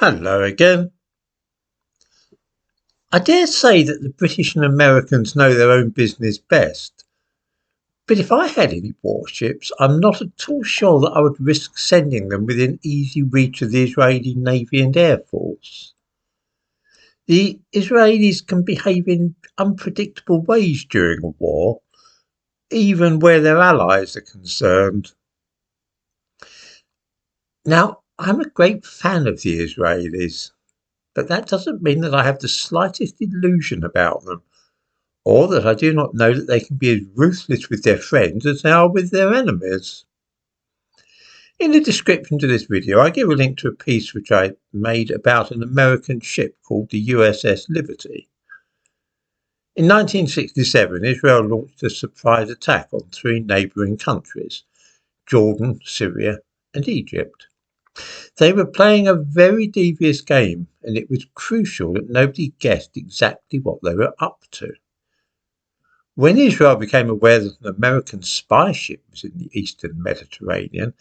Hello again. I dare say that the British and Americans know their own business best, but if I had any warships, I'm not at all sure that I would risk sending them within easy reach of the Israeli Navy and Air Force. The Israelis can behave in unpredictable ways during a war, even where their allies are concerned. Now, I'm a great fan of the Israelis, but that doesn't mean that I have the slightest illusion about them, or that I do not know that they can be as ruthless with their friends as they are with their enemies. In the description to this video, I give a link to a piece which I made about an American ship called the USS Liberty. In 1967, Israel launched a surprise attack on three neighbouring countries, Jordan, Syria and Egypt. They were playing a very devious game, and it was crucial that nobody guessed exactly what they were up to. When Israel became aware that an American spy ship was in the eastern Mediterranean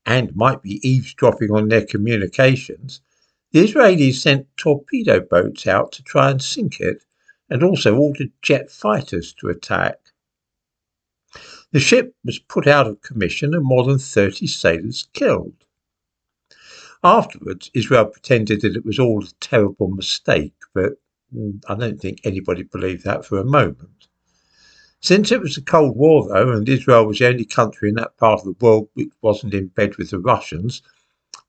and might be eavesdropping on their communications, the Israelis sent torpedo boats out to try and sink it, and also ordered jet fighters to attack. The ship was put out of commission and more than 30 sailors killed. Afterwards, Israel pretended that it was all a terrible mistake, but I don't think anybody believed that for a moment. Since it was the Cold War, though, and Israel was the only country in that part of the world which wasn't in bed with the Russians,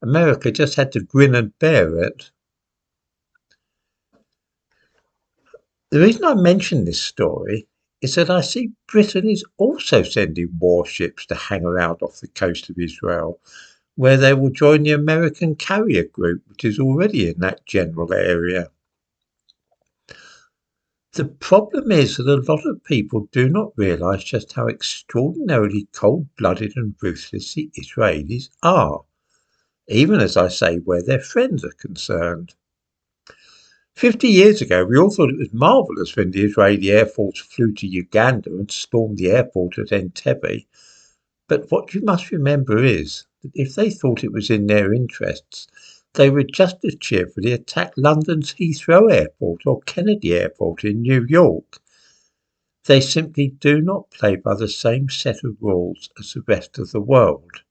America just had to grin and bear it. The reason I mention this story is that I see Britain is also sending warships to hang around off the coast of Israel, where they will join the American carrier group, which is already in that general area. The problem is that a lot of people do not realise just how extraordinarily cold-blooded and ruthless the Israelis are, even as I say where their friends are concerned. 50 years ago, we all thought it was marvellous when the Israeli Air Force flew to Uganda and stormed the airport at Entebbe. But what you must remember is that if they thought it was in their interests, they would just as cheerfully attack London's Heathrow Airport or Kennedy Airport in New York. They simply do not play by the same set of rules as the rest of the world.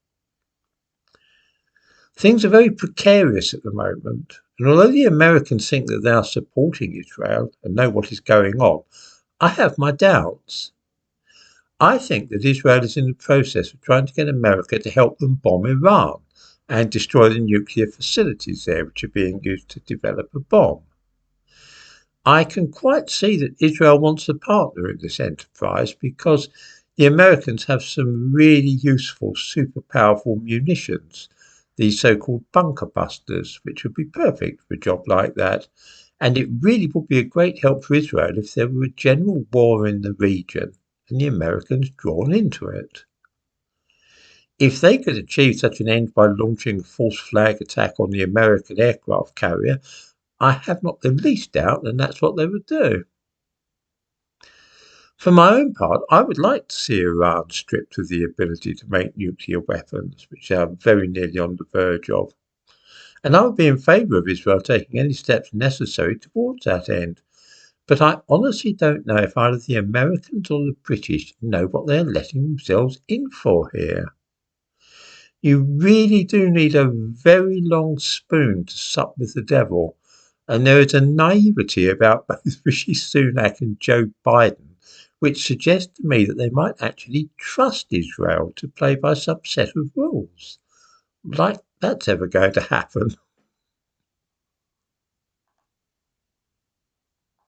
Things are very precarious at the moment, and although the Americans think that they are supporting Israel and know what is going on, I have my doubts. I think that Israel is in the process of trying to get America to help them bomb Iran and destroy the nuclear facilities there, which are being used to develop a bomb. I can quite see that Israel wants a partner in this enterprise because the Americans have some really useful, super powerful munitions, these so-called bunker busters, which would be perfect for a job like that. And it really would be a great help for Israel if there were a general war in the region and the Americans drawn into it. If they could achieve such an end by launching a false flag attack on the American aircraft carrier, I have not the least doubt that that's what they would do. For my own part, I would like to see Iran stripped of the ability to make nuclear weapons, which they are very nearly on the verge of. And I would be in favour of Israel taking any steps necessary towards that end. But I honestly don't know if either the Americans or the British know what they are letting themselves in for here. You really do need a very long spoon to sup with the devil, and there is a naivety about both Rishi Sunak and Joe Biden which suggests to me that they might actually trust Israel to play by some set of rules. Like that's ever going to happen.